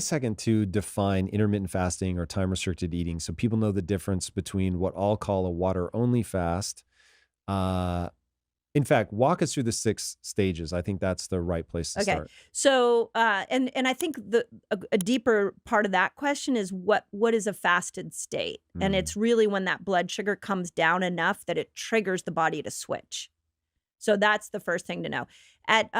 second to define intermittent fasting or time restricted eating so people know the difference between what I'll call a water only fast. Uh, in fact, walk us through the 6 stages. I think that's the right place to Okay. start. So, and I think a deeper part of that question is what is a fasted state? And Mm. it's really when that blood sugar comes down enough that it triggers the body to switch. So that's the first thing to know. At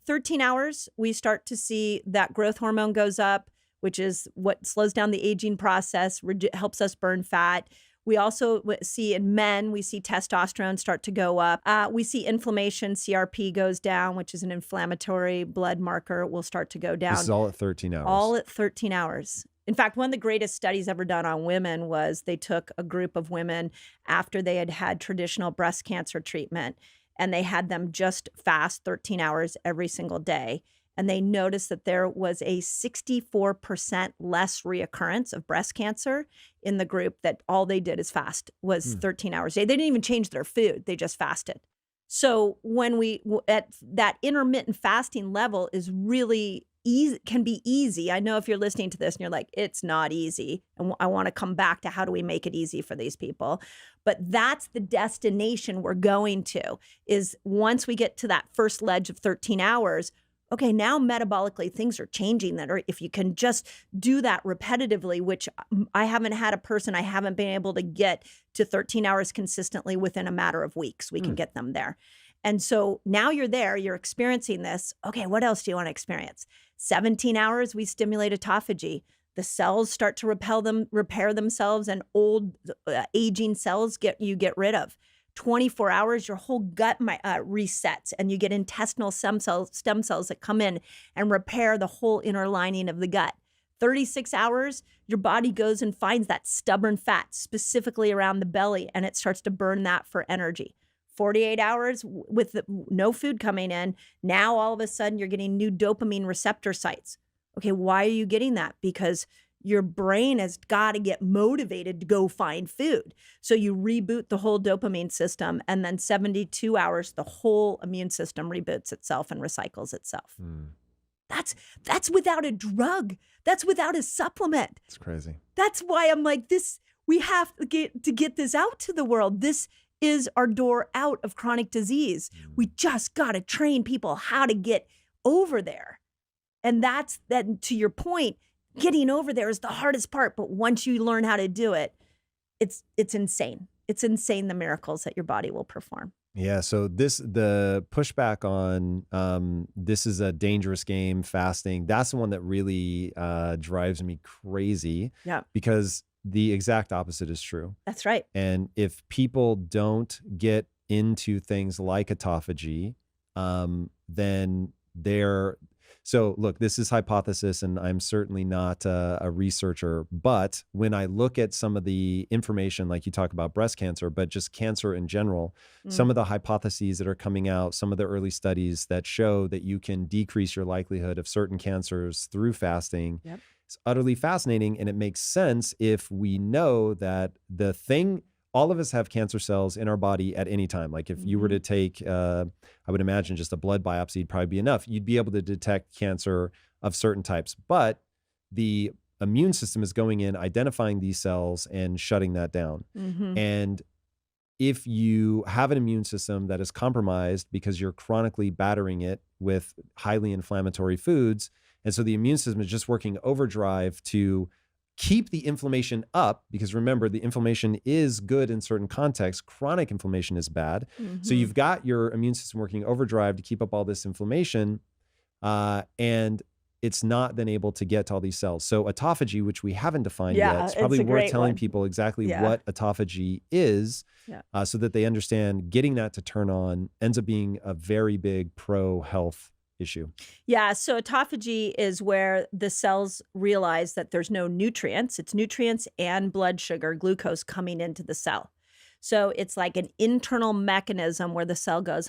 13 hours, we start to see that growth hormone goes up, which is what slows down the aging process, helps us burn fat. We also see in men, we see testosterone start to go up. We see inflammation, CRP goes down, which is an inflammatory blood marker, will start to go This is down. all at 13 All hours. at 13 hours. In fact, one of the greatest studies ever done on women was they took a group of women after they had had traditional breast cancer treatment, and they had them just fast 13 hours every single day. And they noticed that there was a 64% less reoccurrence of breast cancer in the group that all they did is fast was Hmm. 13 hours a day. They didn't even change their food. They just fasted. So when at that intermittent fasting level is really easy, can be easy. I know if you're listening to this and you're like, it's not easy. And I want to come back to how do we make it easy for these people? But that's the destination we're going to, is once we get to that first ledge of 13 hours, okay, now metabolically things are changing that, or if you can just do that repetitively, which I haven't had a person, I haven't been able to get to 13 hours consistently within a matter of weeks. We can Hmm. get them there. And so now you're there, you're experiencing this. Okay, what else do you want to experience? 17 hours, we stimulate autophagy. The cells start to repair themselves, and old aging cells you get rid of. 24 hours, your whole gut resets, and you get intestinal stem cells that come in and repair the whole inner lining of the gut. 36 hours, your body goes and finds that stubborn fat specifically around the belly, and it starts to burn that for energy. 48 hours with no food coming in, now all of a sudden you're getting new dopamine receptor sites. Okay, why are you getting that? Because your brain has got to get motivated to go find food. So you reboot the whole dopamine system, and then 72 hours, the whole immune system reboots itself and recycles itself. Hmm. That's without a drug. That's without a supplement. It's crazy. That's why I'm like, we have to get this out to the world. This is our door out of chronic disease. We just got to train people how to get over there. And that's that, to your point, getting over there is the hardest part. But once you learn how to do it, it's insane. It's insane the miracles that your body will perform. Yeah. So the pushback on this is a dangerous game, fasting, that's the one that really drives me crazy. Yeah, Because the exact opposite is true. that's right. And if people don't get into things like autophagy, then so look, this is hypothesis, and I'm certainly not a researcher, but when I look at some of the information, like you talk about breast cancer, but just cancer in general, some of the hypotheses that are coming out, some of the early studies that show that you can decrease your likelihood of certain cancers through fasting. Yep. It's utterly fascinating, and it makes sense if we know that all of us have cancer cells in our body at any time. Like if you were to take, I would imagine just a blood biopsy would probably be enough. You'd be able to detect cancer of certain types, but the immune system is going in, identifying these cells and shutting that down. Mm-hmm. And if you have an immune system that is compromised because you're chronically battering it with highly inflammatory foods, and so the immune system is just working overdrive to keep the inflammation up, because remember, the inflammation is good in certain contexts. Chronic inflammation is bad. So you've got your immune system working overdrive to keep up all this inflammation, and it's not then able to get to all these cells. So autophagy, which we haven't defined yet, it's probably it's a worth great telling one. people exactly Yeah. what autophagy is, Yeah. so that they understand getting that to turn on ends up being a very big pro-health issue. Yeah, so autophagy is where the cells realize that there's no nutrients. It's nutrients and blood sugar, glucose coming into the cell. So it's like an internal mechanism where the cell goes,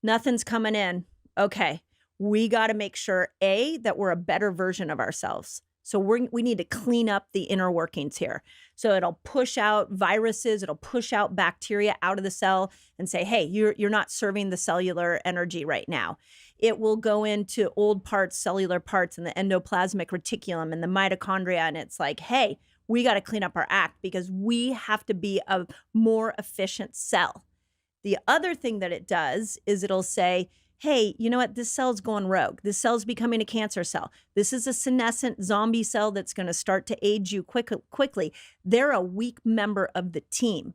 nothing's coming in. Okay, we got to make sure, A, that we're a better version of ourselves. So we need to clean up the inner workings here. So it'll push out viruses, it'll push out bacteria out of the cell and say, hey, you're not serving the cellular energy right now. It will go into old parts, cellular parts in the endoplasmic reticulum and the mitochondria. And it's like, hey, we got to clean up our act because we have to be a more efficient cell. The other thing that it does is it'll say, hey, you know what? This cell's going rogue. This cell's becoming a cancer cell. This is a senescent zombie cell that's going to start to age you quickly. They're a weak member of the team.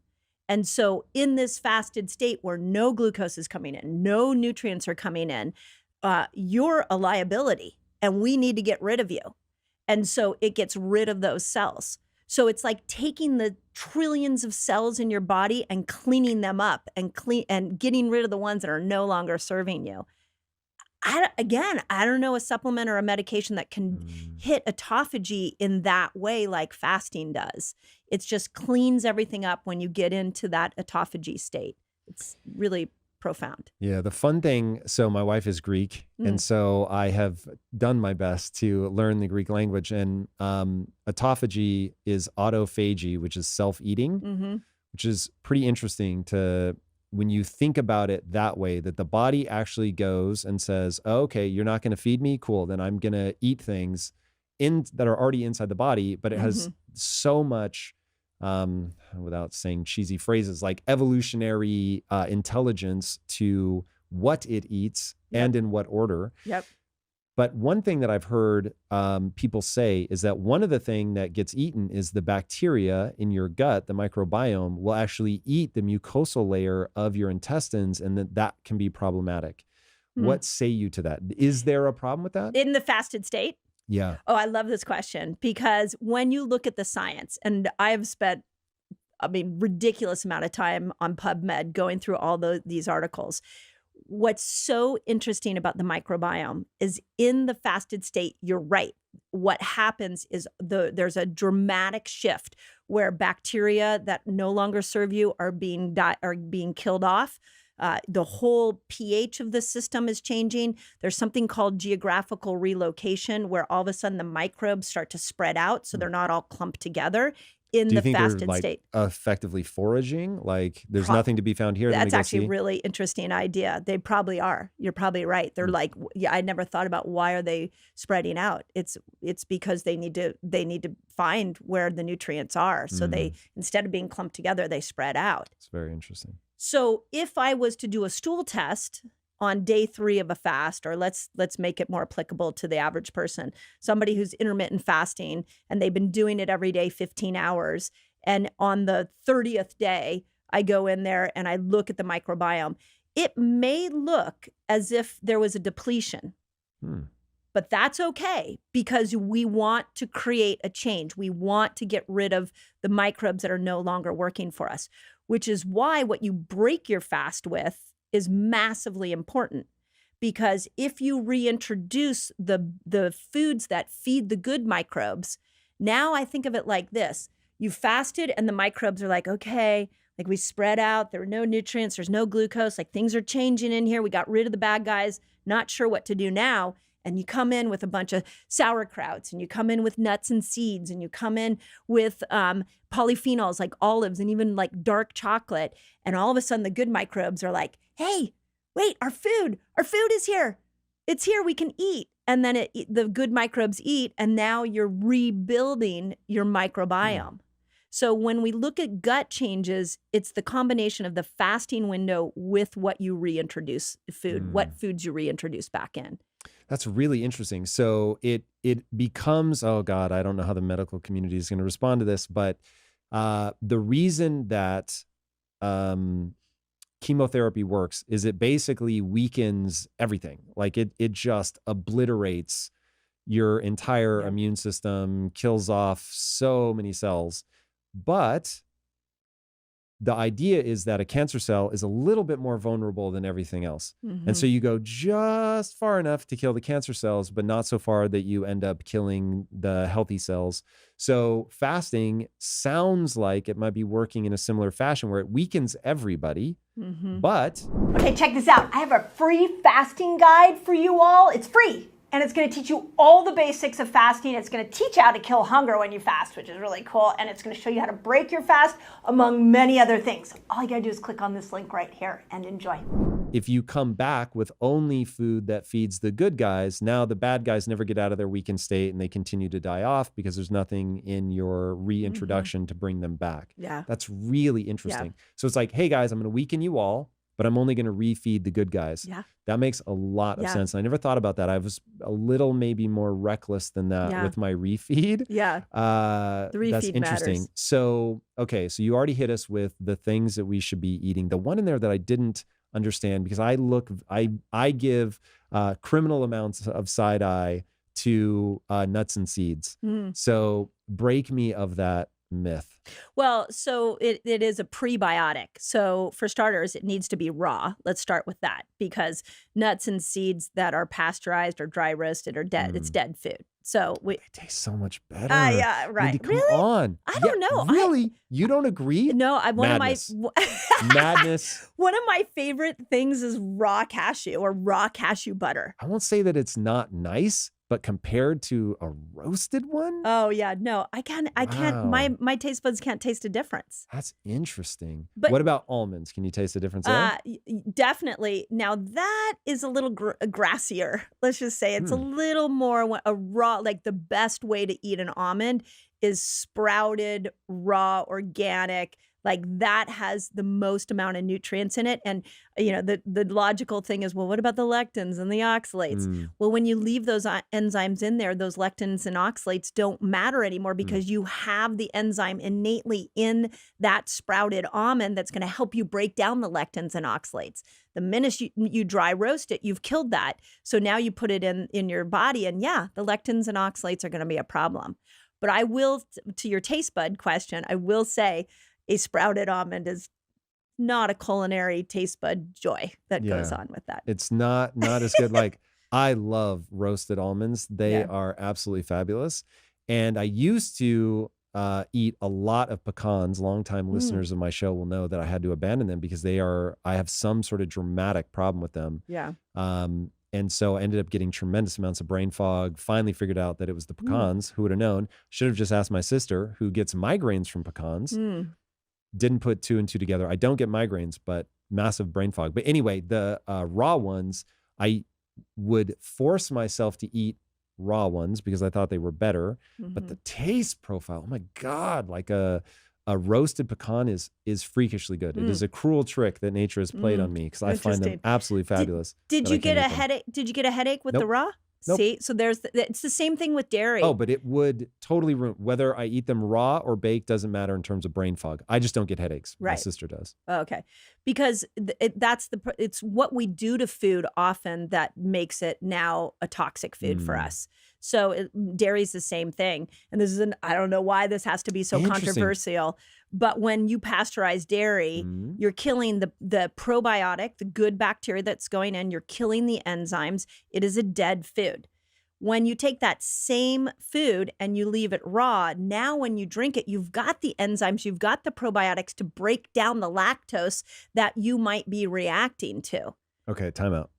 And so in this fasted state where no glucose is coming in, no nutrients are coming in, you're a liability and we need to get rid of you. And so it gets rid of those cells. So it's like taking the trillions of cells in your body and cleaning them up and getting rid of the ones that are no longer serving you. I don't know a supplement or a medication that can hit autophagy in that way like fasting does. It just cleans everything up when you get into that autophagy state. It's really profound. Yeah, the fun thing, so my wife is Greek, and so I have done my best to learn the Greek language, and autophagy is autophagy, which is self-eating, which is pretty interesting to when you think about it that way, that the body actually goes and says, oh, okay, you're not going to feed me? Cool, then I'm going to eat things that are already inside the body, but it has so much without saying cheesy phrases, like evolutionary intelligence to what it eats and in what order. Yep. But one thing that I've heard people say is that one of the things that gets eaten is the bacteria in your gut, the microbiome, will actually eat the mucosal layer of your intestines, and that can be problematic. What say you to that? Is there a problem with that? In the fasted state? Yeah. Oh, I love this question because when you look at the science, and I've spent, ridiculous amount of time on PubMed going through all these articles. What's so interesting about the microbiome is in the fasted state, you're right. What happens is there's a dramatic shift where bacteria that no longer serve you are being killed off. The whole pH of the system is changing. There's something called geographical relocation where all of a sudden the microbes start to spread out so they're not all clumped together in the fasted state. Effectively foraging? Like there's nothing to be found here? That's actually a really interesting idea. They probably are. You're probably right. They're like, yeah, I never thought about why are they spreading out? It's because they need to find where the nutrients are. So they, instead of being clumped together, they spread out. It's very interesting. So if I was to do a stool test on day 3 of a fast, or let's make it more applicable to the average person, somebody who's intermittent fasting and they've been doing it every day, 15 hours. And on the 30th day, I go in there and I look at the microbiome. It may look as if there was a depletion, but that's okay because we want to create a change. We want to get rid of the microbes that are no longer working for us, which is why what you break your fast with is massively important. Because if you reintroduce the foods that feed the good microbes, now I think of it like this. You fasted and the microbes are like, okay, like we spread out, there are no nutrients, there's no glucose, like things are changing in here. We got rid of the bad guys, not sure what to do now. And you come in with a bunch of sauerkrauts, and you come in with nuts and seeds, and you come in with polyphenols like olives and even like dark chocolate. And all of a sudden the good microbes are like, hey, wait, our food is here. It's here, we can eat. And then the good microbes eat, and now you're rebuilding your microbiome. So when we look at gut changes, it's the combination of the fasting window with what you reintroduce food, what foods you reintroduce back in. That's really interesting. So it becomes, oh God, I don't know how the medical community is going to respond to this, but the reason that chemotherapy works is it basically weakens everything. Like it just obliterates your entire immune system, kills off so many cells. But the idea is that a cancer cell is a little bit more vulnerable than everything else. And so you go just far enough to kill the cancer cells, but not so far that you end up killing the healthy cells. So fasting sounds like it might be working in a similar fashion where it weakens everybody, but... Okay, check this out. I have a free fasting guide for you all. It's free. and it's going to teach you all the basics of fasting. It's going to teach you how to kill hunger when you fast, which is really cool. And it's going to show you how to break your fast, among many other things. All you got to do is click on this link right here and enjoy. If you come back with only food that feeds the good guys, now the bad guys never get out of their weakened state and they continue to die off because there's nothing in your reintroduction to bring them back. Yeah. That's really interesting. So it's like, hey guys, I'm going to weaken you all, but I'm only going to refeed the good guys. Yeah. That makes a lot of sense. And I never thought about that. I was a little maybe more reckless than that with my refeed. Yeah. The refeed that's interesting. matters. So, okay. So you already hit us with the things that we should be eating. The one in there that I didn't understand, because I give criminal amounts of side eye to nuts and seeds. So break me of that myth. Well, so it is a prebiotic. So for starters, it needs to be raw. Let's start with that, because nuts and seeds that are pasteurized or dry roasted are dead. It's dead food. So They taste so much better. yeah, right. Mindy, come Really? on. I don't know. Really? You don't agree? No, Madness. Madness. One of my favorite things is raw cashew or raw cashew butter. I won't say that it's not nice, but compared to a roasted one? Oh yeah, no, I can't. Wow. My taste buds can't taste a difference. That's interesting. But what about almonds? Can you taste the difference there? definitely. Now that is a little grassier. Let's just say it's a little more a raw. Like the best way to eat an almond is sprouted, raw, organic. Like that has the most amount of nutrients in it. And the logical thing is, well, what about the lectins and the oxalates? Well, when you leave those enzymes in there, those lectins and oxalates don't matter anymore, because you have the enzyme innately in that sprouted almond that's going to help you break down the lectins and oxalates. The minute you dry roast it, you've killed that. So now you put it in your body, and the lectins and oxalates are going to be a problem. But I will, to your taste bud question, I will say a sprouted almond is not a culinary taste bud joy that goes on with that. It's not as good. Like, I love roasted almonds. They are absolutely fabulous. And I used to eat a lot of pecans. Longtime listeners of my show will know that I had to abandon them because I have some sort of dramatic problem with them. Yeah. And so I ended up getting tremendous amounts of brain fog. Finally figured out that it was the pecans. Who would have known? Should have just asked my sister, who gets migraines from pecans. Didn't put two and two together. I don't get migraines, but massive brain fog. But anyway, the raw ones, I would force myself to eat raw ones because I thought they were better. But the taste profile, oh my God, like a roasted pecan is freakishly good. It is a cruel trick that nature has played on me, because I find them absolutely fabulous. Did you get a headache? Did you get a headache with the raw? Nope. See, so it's the same thing with dairy. Oh, but it would totally ruin whether I eat them raw or baked. Doesn't matter in terms of brain fog. I just don't get headaches. Right. My sister does. Oh, okay, because it's what we do to food often that makes it now a toxic food for us. So dairy's the same thing. And this is I don't know why this has to be so controversial, but when you pasteurize dairy, you're killing the probiotic, the good bacteria that's going in. You're killing the enzymes. It is a dead food. When you take that same food and you leave it raw, now when you drink it, you've got the enzymes, you've got the probiotics to break down the lactose that you might be reacting to. Okay, time out.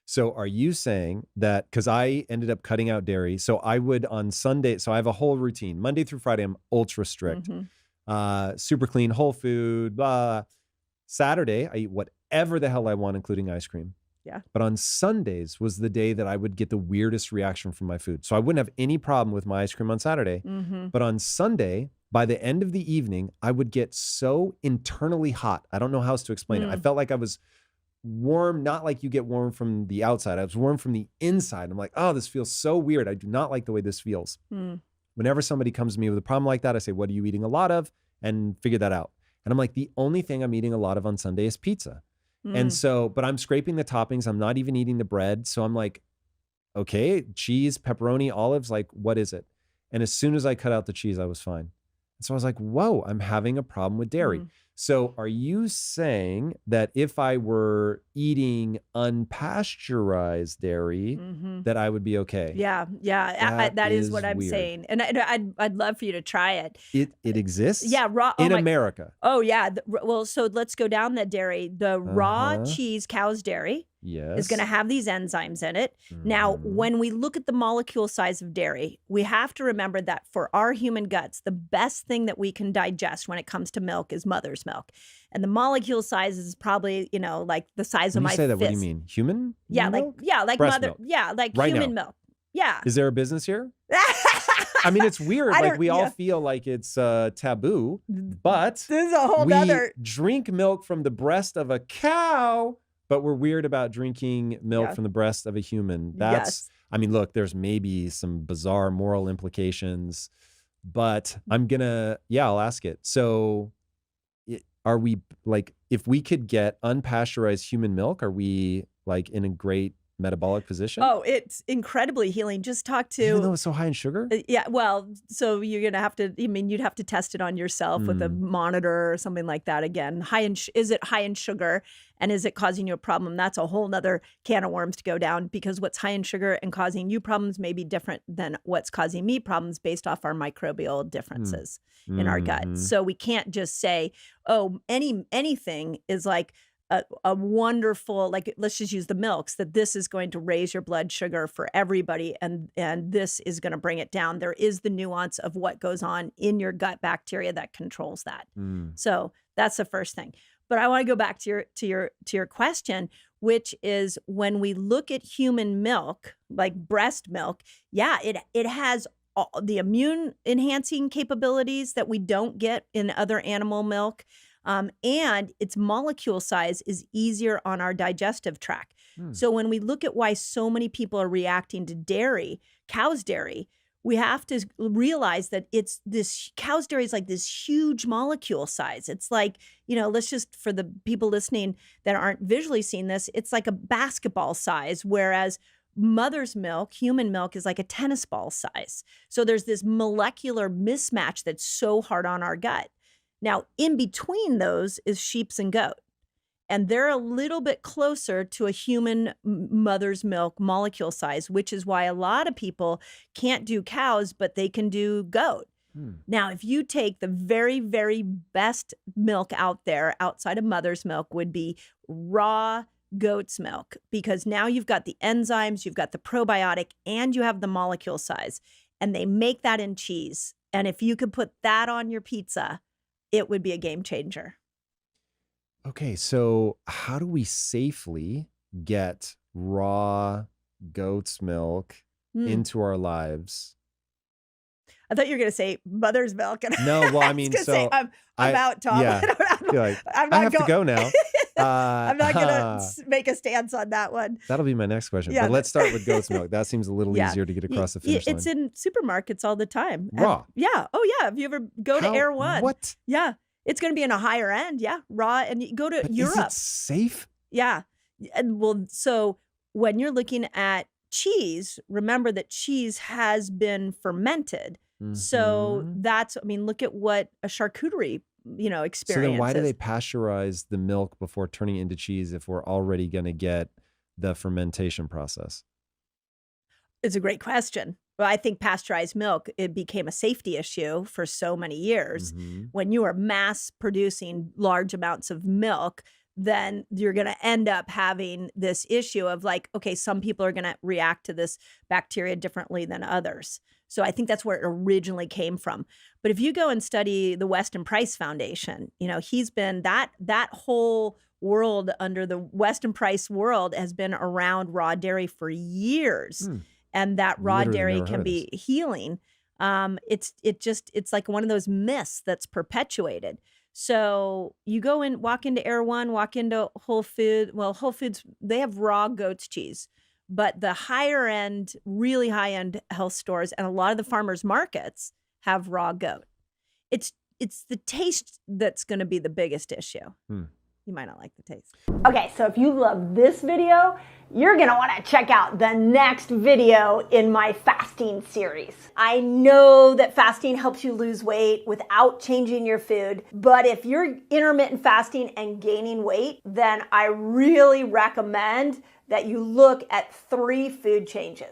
So are you saying that, because I ended up cutting out dairy, so I would on Sunday, so I have a whole routine. Monday through Friday, I'm ultra strict. Super clean, whole food, blah. Saturday, I eat whatever the hell I want, including ice cream. Yeah. But on Sundays was the day that I would get the weirdest reaction from my food. So I wouldn't have any problem with my ice cream on Saturday. But on Sunday, by the end of the evening, I would get so internally hot. I don't know how else to explain it. I felt like I was warm, not like you get warm from the outside. I was warm from the inside. I'm like, oh, this feels so weird. I do not like the way this feels. Whenever somebody comes to me with a problem like that, I say, what are you eating a lot of? And figure that out. And I'm like, the only thing I'm eating a lot of on Sunday is pizza. And so, but I'm scraping the toppings. I'm not even eating the bread. So I'm like, okay, cheese, pepperoni, olives, like, what is it? And as soon as I cut out the cheese, I was fine. And so I was like, whoa, I'm having a problem with dairy. So are you saying that if I were eating unpasteurized dairy, Mhm. that I would be okay? Yeah, yeah, That that is what is I'm weird. saying, and I'd love for you to try it. It exists Yeah, raw oh in my America. oh, yeah, well, so let's go down the dairy. The raw Uh-huh. cheese, cow's dairy, is gonna Yes. have these enzymes in it. Now, Mhm. when we look at the molecule size of dairy, we have to remember that for our human guts, the best thing that we can digest when it comes to milk is mother's milk, and the molecule size is probably, like the size When of you my say that, what do you fist. mean? Human Yeah, milk? like Breast mother milk. yeah, like Right human now. milk. Yeah. Is there a business here? I mean, it's weird. I Like don't we all yeah. feel like it's taboo, but This is a whole we nother drink milk from the breast of a cow, but we're weird about drinking milk yeah. from the breast of a human. Yes. I mean, look, there's maybe some bizarre moral implications, but I'll ask it. So are we like, if we could get unpasteurized human milk, are we like in a great metabolic position? Oh, it's incredibly healing. Just talk Even to though it's so high in sugar? yeah, well, so you're gonna have to. I mean, you'd have to test it on yourself with a Hmm. monitor or something like that. Again, is it high in sugar, and is it causing you a problem? That's a whole nother can of worms to go down, because what's high in sugar and causing you problems may be different than what's causing me problems based off our microbial Hmm. differences in our gut. Mhm. So we can't just say, oh, anything is like a wonderful, like, let's just use the milks, that this is going to raise your blood sugar for everybody, and this is going to bring it down. There is the nuance of what goes on in your gut bacteria that controls that. Mm. So that's the first thing. But I want to go back to your question, which is, when we look at human milk, like breast milk, yeah, it has all the immune enhancing capabilities that we don't get in other animal milk. And its molecule size is easier on our digestive tract. Mm. So when we look at why so many people are reacting to dairy, cow's dairy, we have to realize that it's this cow's dairy is like this huge molecule size. It's like, let's just, for the people listening that aren't visually seeing this, it's like a basketball size, whereas mother's milk, human milk, is like a tennis ball size. So there's this molecular mismatch that's so hard on our gut. Now, in between those is sheep's and goat, and they're a little bit closer to a human mother's milk molecule size, which is why a lot of people can't do cows, but they can do goat. Mm. Now, if you take the very, very best milk out there outside of mother's milk, would be raw goat's milk, because now you've got the enzymes, you've got the probiotic, and you have the molecule size, and they make that in cheese. And if you could put that on your pizza, it would be a game changer. Okay, so how do we safely get raw goat's milk into our lives? I thought you were going to say mother's milk. And No, well, I mean, was gonna say, I'm out, Tom. yeah, you're like, I'm I not have to go now. I'm not going to make a stance on that one. That'll be my next question. Yeah, But let's start with goat's milk. That seems a little Yeah. easier to get across the finish line. It's in supermarkets all the time. Raw? Yeah. Oh, yeah. If you ever go to Air One. What? Yeah. It's going to be in a higher end. Yeah. Raw. And you go to But Europe. is it safe? Yeah. And well, so when you're looking at cheese, remember that cheese has been fermented. So Mhm. look at what a charcuterie, So experience then why do is. they pasteurize the milk before turning it into cheese if we're already going to get the fermentation process? It's a great question. Well, I think pasteurized milk, it became a safety issue for so many years. Mhm. When you are mass producing large amounts of milk, then you're going to end up having this issue of like, okay, some people are going to react to this bacteria differently than others. So I think that's where it originally came from. But if you go and study the Weston Price Foundation, he's been that whole world under the Weston Price world has been around raw dairy for years. Hmm. And that raw Literally dairy never can heard of be healing. It's like one of those myths that's perpetuated. So you walk into Air One, walk into Whole Foods. Well, Whole Foods, they have raw goat's cheese, but the higher end, really high end health stores and a lot of the farmers markets have raw goat. It's the taste that's going to be the biggest issue. Hmm. You might not like the taste. Okay, so if you love this video, you're gonna wanna check out the next video in my fasting series. I know that fasting helps you lose weight without changing your food, but if you're intermittent fasting and gaining weight, then I really recommend that you look at 3 food changes.